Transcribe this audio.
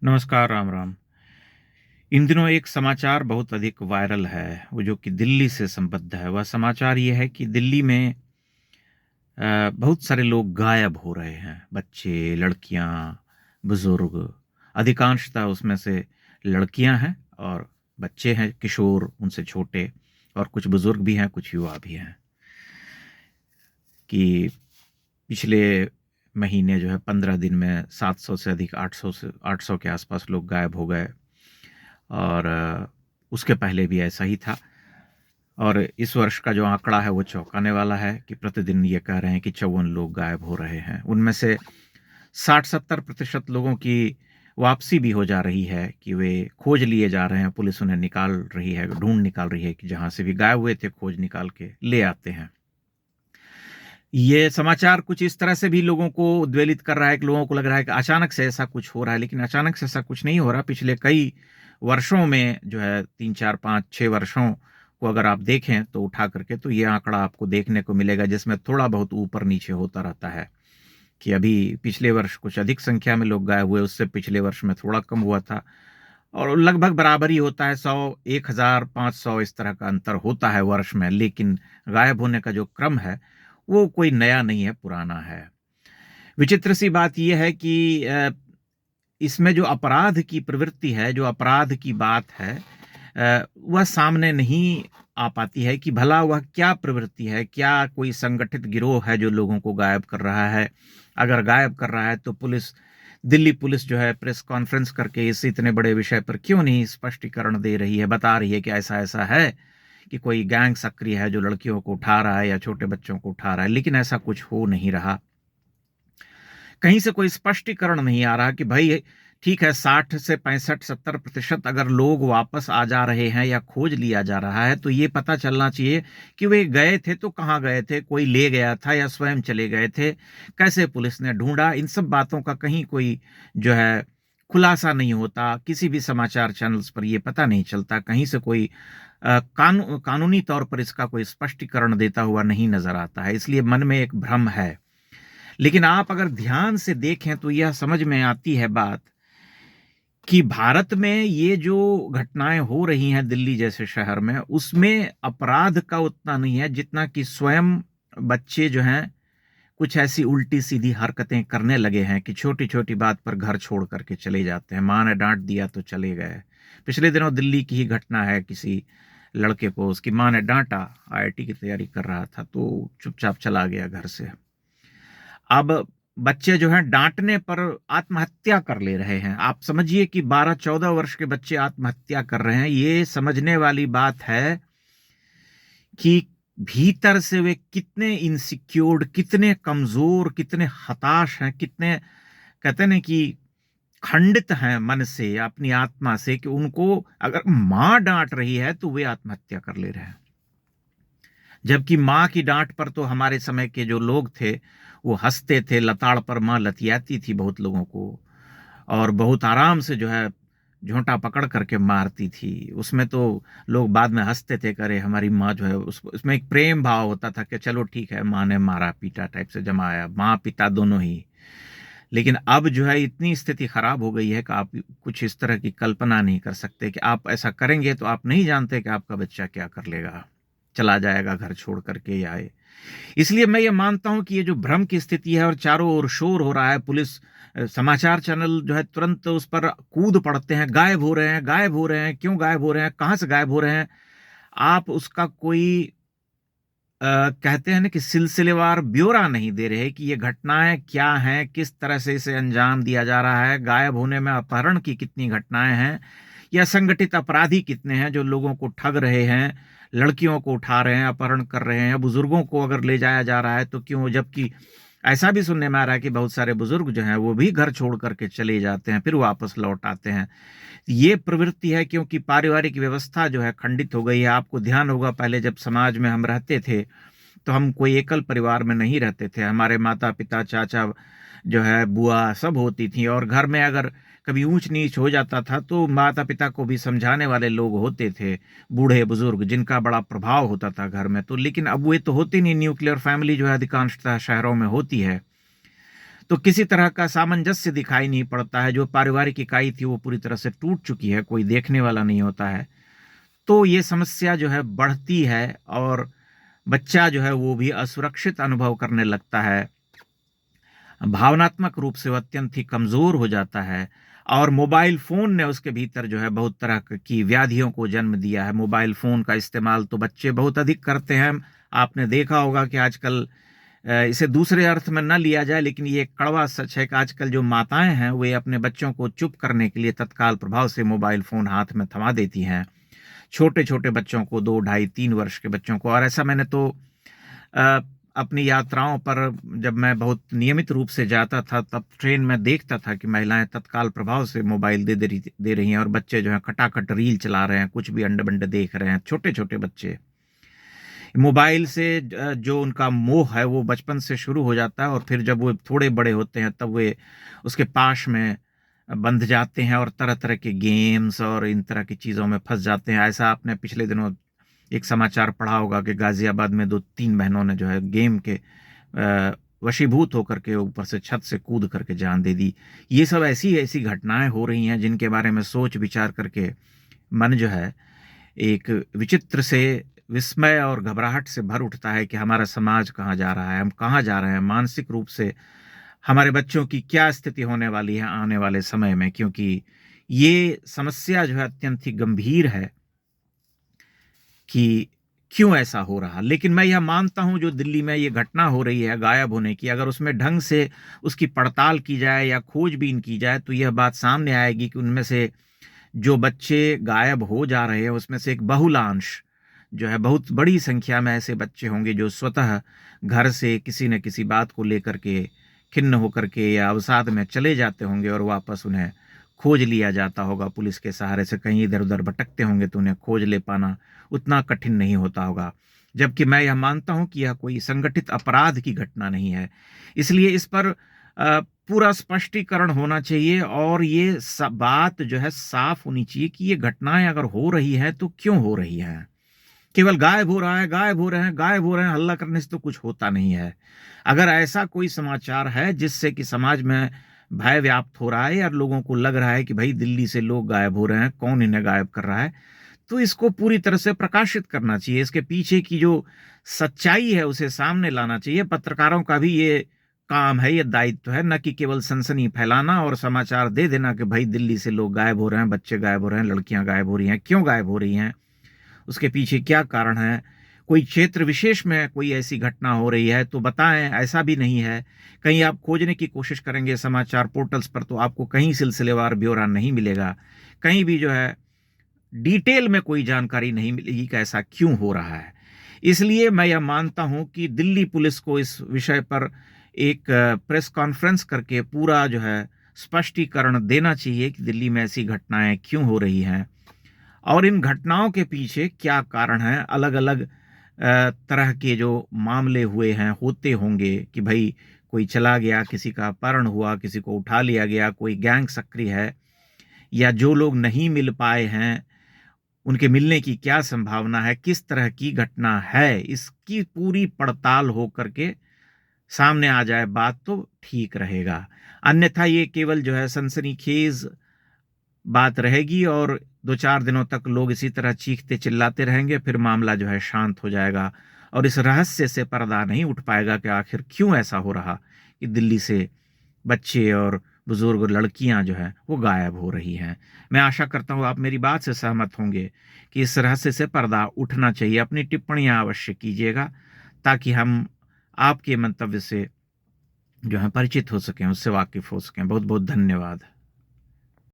नमस्कार, राम राम। इन दिनों एक समाचार बहुत अधिक वायरल है, वो जो कि दिल्ली से संबद्ध है। वह समाचार ये है कि दिल्ली में बहुत सारे लोग गायब हो रहे हैं। बच्चे, लड़कियां, बुजुर्ग, अधिकांशतः उसमें से लड़कियां हैं और बच्चे हैं, किशोर, उनसे छोटे, और कुछ बुजुर्ग भी हैं, कुछ युवा भी हैं। कि पिछले महीने जो है 15 दिन में 700 से अधिक, 800 के आसपास लोग गायब हो गए। और उसके पहले भी ऐसा ही था। और इस वर्ष का जो आंकड़ा है वो चौंकाने वाला है कि प्रतिदिन ये कह रहे हैं कि 54 लोग गायब हो रहे हैं। उनमें से 60-70% लोगों की वापसी भी हो जा रही है, कि वे खोज लिए जा रहे हैं। पुलिस उन्हें निकाल रही है, ढूंढ निकाल रही है कि जहां से भी गायब हुए थे, खोज निकाल के ले आते हैं। ये समाचार कुछ इस तरह से भी लोगों को उद्वेलित कर रहा है कि लोगों को लग रहा है कि अचानक से ऐसा कुछ हो रहा है, लेकिन अचानक से ऐसा कुछ नहीं हो रहा। पिछले कई वर्षों में जो है 3, 4, 5, 6 वर्षों को अगर आप देखें तो उठा करके, तो ये आंकड़ा आपको देखने को मिलेगा, जिसमें थोड़ा बहुत ऊपर नीचे होता रहता है। कि अभी पिछले वर्ष कुछ अधिक संख्या में लोग गायब हुए, उससे पिछले वर्ष में थोड़ा कम हुआ था, और लगभग बराबर ही होता है। 100, 1000, 500 इस तरह का अंतर होता है वर्ष में। लेकिन गायब होने का जो क्रम है वो कोई नया नहीं है, पुराना है। विचित्र सी बात यह है कि इसमें जो अपराध की प्रवृत्ति है, जो अपराध की बात है, वह सामने नहीं आ पाती है कि भला वह क्या प्रवृत्ति है, क्या कोई संगठित गिरोह है जो लोगों को गायब कर रहा है। अगर गायब कर रहा है तो दिल्ली पुलिस जो है प्रेस कॉन्फ्रेंस करके इस इतने बड़े विषय पर क्यों नहीं स्पष्टीकरण दे रही है, बता रही है कि ऐसा ऐसा है, कि कोई गैंग सक्रिय है जो लड़कियों को उठा रहा है या छोटे बच्चों को उठा रहा है। लेकिन ऐसा कुछ हो नहीं रहा। कहीं से कोई स्पष्टीकरण नहीं आ रहा कि भाई ठीक है, 60 से 65-70% अगर लोग वापस आ जा रहे हैं या खोज लिया जा रहा है, तो ये पता चलना चाहिए कि वे गए थे तो कहाँ गए थे, कोई ले गया था या स्वयं चले गए थे, कैसे पुलिस ने ढूंढा। इन सब बातों का कहीं कोई जो है खुलासा नहीं होता। किसी भी समाचार चैनल्स पर यह पता नहीं चलता। कहीं से कोई कानूनी तौर पर इसका कोई स्पष्टीकरण देता हुआ नहीं नजर आता है। इसलिए मन में एक भ्रम है। लेकिन आप अगर ध्यान से देखें तो यह समझ में आती है बात कि भारत में ये जो घटनाएं हो रही हैं दिल्ली जैसे शहर में, उसमें अपराध का उतना नहीं है जितना कि स्वयं बच्चे जो हैं कुछ ऐसी उल्टी सीधी हरकतें करने लगे हैं कि छोटी छोटी बात पर घर छोड़ करके चले जाते हैं। माँ ने डांट दिया तो चले गए। पिछले दिनों दिल्ली की ही घटना है, किसी लड़के को उसकी माँ ने डांटा, आईआईटी की तैयारी कर रहा था, तो चुपचाप चला गया घर से। अब बच्चे जो हैं डांटने पर आत्महत्या कर ले रहे हैं। आप समझिए कि 12-14 वर्ष के बच्चे आत्महत्या कर रहे हैं। ये समझने वाली बात है कि भीतर से वे कितने इनसिक्योर्ड, कितने कमजोर, कितने हताश हैं, कितने कहते हैं ना कि खंडित हैं मन से, अपनी आत्मा से, कि उनको अगर मां डांट रही है तो वे आत्महत्या कर ले रहे हैं। जबकि माँ की डांट पर तो हमारे समय के जो लोग थे वो हंसते थे, लताड़ पर माँ लतियाती थी बहुत लोगों को, और बहुत आराम से जो है झोंटा पकड़ करके मारती थी। उसमें तो लोग बाद में हंसते थे, करे हमारी माँ जो है, उसमें एक प्रेम भाव होता था कि चलो ठीक है, माँ ने मारा पीटा टाइप से जमाया, माँ पिता दोनों ही। लेकिन अब जो है इतनी स्थिति खराब हो गई है कि आप कुछ इस तरह की कल्पना नहीं कर सकते कि आप ऐसा करेंगे तो आप नहीं जानते कि आपका बच्चा क्या कर लेगा, चला जाएगा घर छोड़ करके या आए। इसलिए मैं ये मानता हूं कि ये जो भ्रम की स्थिति है और चारों ओर शोर हो रहा है, पुलिस समाचार चैनल जो है तुरंत उस पर कूद पड़ते हैं, गायब हो रहे हैं, गायब हो रहे हैं, क्यों गायब हो रहे हैं, कहां से गायब हो रहे हैं। आप उसका कोई कहते हैं ना कि सिलसिलेवार ब्यौरा नहीं दे रहे कि ये घटनाएं क्या हैं, किस तरह से इसे अंजाम दिया जा रहा है। गायब होने में अपहरण की कितनी घटनाएं हैं, या संगठित अपराधी कितने हैं जो लोगों को ठग रहे हैं, लड़कियों को उठा रहे हैं, अपहरण कर रहे हैं, या बुजुर्गों को अगर ले जाया जा रहा है तो क्यों। जबकि ऐसा भी सुनने में आ रहा है कि बहुत सारे बुजुर्ग जो हैं वो भी घर छोड़ करके चले जाते हैं, फिर वापस लौट आते हैं। ये प्रवृत्ति है क्योंकि पारिवारिक व्यवस्था जो है खंडित हो गई है। आपको ध्यान होगा, पहले जब समाज में हम रहते थे तो हम कोई एकल परिवार में नहीं रहते थे। हमारे माता पिता, चाचा जो है, बुआ सब होती थी, और घर में अगर कभी ऊंच नीच हो जाता था तो माता पिता को भी समझाने वाले लोग होते थे, बूढ़े बुजुर्ग, जिनका बड़ा प्रभाव होता था घर में। तो लेकिन अब वे तो होते नहीं, न्यूक्लियर फैमिली जो है अधिकांशतः शहरों में होती है। तो किसी तरह का सामंजस्य दिखाई नहीं पड़ता है। जो पारिवारिक इकाई थी वो पूरी तरह से टूट चुकी है, कोई देखने वाला नहीं होता है। तो ये समस्या जो है बढ़ती है और बच्चा जो है वो भी असुरक्षित अनुभव करने लगता है। भावनात्मक रूप से वो अत्यंत ही कमज़ोर हो जाता है और मोबाइल फ़ोन ने उसके भीतर जो है बहुत तरह की व्याधियों को जन्म दिया है। मोबाइल फ़ोन का इस्तेमाल तो बच्चे बहुत अधिक करते हैं। आपने देखा होगा कि आजकल इसे दूसरे अर्थ में ना लिया जाए, लेकिन ये एक कड़वा सच है कि आजकल जो माताएँ हैं, वे अपने बच्चों को चुप करने के लिए तत्काल प्रभाव से मोबाइल फ़ोन हाथ में थमा देती हैं। छोटे-छोटे बच्चों को 2, ढाई, 3 वर्ष के बच्चों को। और ऐसा मैंने तो अ, अपनी यात्राओं पर जब मैं बहुत नियमित रूप से जाता था, तब ट्रेन में देखता था कि महिलाएँ तत्काल प्रभाव से मोबाइल दे रही हैं और बच्चे जो हैं खटाखट रील चला रहे हैं, कुछ भी अंडे-बंडे देख रहे हैं, छोटे-छोटे बच्चे। मोबाइल से जो उनका मोह है वो बचपन से शुरू हो जाता है और फिर जब वो थोड़े बड़े होते हैं तब वे उसके पाश में बंध जाते हैं और तरह-तरह के गेम्स और इन तरह की चीज़ों में फँस जाते हैं। ऐसा आपने पिछले दिनों एक समाचार पढ़ा होगा कि गाज़ियाबाद में 2-3 बहनों ने जो है गेम के वशीभूत होकर के ऊपर से छत से कूद करके जान दे दी। ये सब ऐसी-ऐसी घटनाएँ हो रही हैं जिनके बारे में सोच विचार करके मन जो है एक विचित्र से विस्मय और घबराहट से भर उठता है कि हमारा समाज कहाँ जा रहा है, हम कहाँ जा रहे हैं, मानसिक रूप से हमारे बच्चों की क्या स्थिति होने वाली है आने वाले समय में। क्योंकि ये समस्या जो है अत्यंत ही गंभीर है कि क्यों ऐसा हो रहा। लेकिन मैं यह मानता हूँ जो दिल्ली में ये घटना हो रही है गायब होने की, अगर उसमें ढंग से उसकी पड़ताल की जाए या खोजबीन की जाए तो यह बात सामने आएगी कि उनमें से जो बच्चे गायब हो जा रहे हैं उसमें से एक बहुलांश जो है, बहुत बड़ी संख्या में ऐसे बच्चे होंगे जो स्वतः घर से किसी न किसी बात को लेकर के खिन्न होकर के या अवसाद में चले जाते होंगे और वापस उन्हें खोज लिया जाता होगा पुलिस के सहारे से। कहीं इधर-उधर भटकते होंगे तो उन्हें खोज ले पाना उतना कठिन नहीं होता होगा। जबकि मैं यह मानता हूँ कि यह कोई संगठित अपराध की घटना नहीं है। इसलिए इस पर पूरा स्पष्टीकरण होना चाहिए और ये बात जो है साफ होनी चाहिए कि ये घटनाएँ अगर हो रही हैं तो क्यों हो रही हैं? केवल गायब हो रहा है, गायब हो रहे हैं, गायब हो रहे हैं, हल्ला करने से तो कुछ होता नहीं है। अगर ऐसा कोई समाचार है जिससे कि समाज में भय व्याप्त हो रहा है या लोगों को लग रहा है कि भई दिल्ली से लोग गायब हो रहे हैं, कौन इन्हें गायब कर रहा है, तो इसको पूरी तरह से प्रकाशित करना चाहिए। इसके पीछे की जो सच्चाई है उसे सामने लाना चाहिए। पत्रकारों का भी ये काम है, ये दायित्व है, न कि केवल सनसनी फैलाना और समाचार दे देना कि भई दिल्ली से लोग गायब हो रहे हैं, बच्चे गायब हो रहे हैं, लड़कियाँ गायब हो रही हैं। क्यों गायब हो रही हैं? उसके पीछे क्या कारण है? कोई क्षेत्र विशेष में कोई ऐसी घटना हो रही है तो बताएँ, ऐसा भी नहीं है। कहीं आप खोजने की कोशिश करेंगे समाचार पोर्टल्स पर तो आपको कहीं सिलसिलेवार ब्यौरा नहीं मिलेगा। कहीं भी जो है डिटेल में कोई जानकारी नहीं मिलेगी कि ऐसा क्यों हो रहा है। इसलिए मैं यह मानता हूँ कि दिल्ली पुलिस को इस विषय पर एक प्रेस कॉन्फ्रेंस करके पूरा जो है स्पष्टीकरण देना चाहिए कि दिल्ली में ऐसी घटनाएँ क्यों हो रही हैं और इन घटनाओं के पीछे क्या कारण हैं। अलग-अलग तरह के जो मामले हुए हैं, होते होंगे कि भई कोई चला गया, किसी का अपहरण हुआ, किसी को उठा लिया गया, कोई गैंग सक्रिय है या जो लोग नहीं मिल पाए हैं, उनके मिलने की क्या संभावना है, किस तरह की घटना है, इसकी पूरी पड़ताल हो करके सामने आ जाए बात तो ठीक रहेगा। अन्यथा ये केवल जो है सनसनीखेज़ बात रहेगी और 2-4 दिनों तक लोग इसी तरह चीखते चिल्लाते रहेंगे, फिर मामला जो है शांत हो जाएगा और इस रहस्य से पर्दा नहीं उठ पाएगा कि आखिर क्यों ऐसा हो रहा कि दिल्ली से बच्चे और बुजुर्ग लड़कियां जो हैं वो गायब हो रही हैं। मैं आशा करता हूँ आप मेरी बात से सहमत होंगे कि इस रहस्य से पर्दा उठना चाहिए। अपनी टिप्पणियां अवश्य कीजिएगा ताकि हम आपके मंतव्य से जो है परिचित हो सकें, उससे वाकिफ हो सकें। बहुत-बहुत धन्यवाद।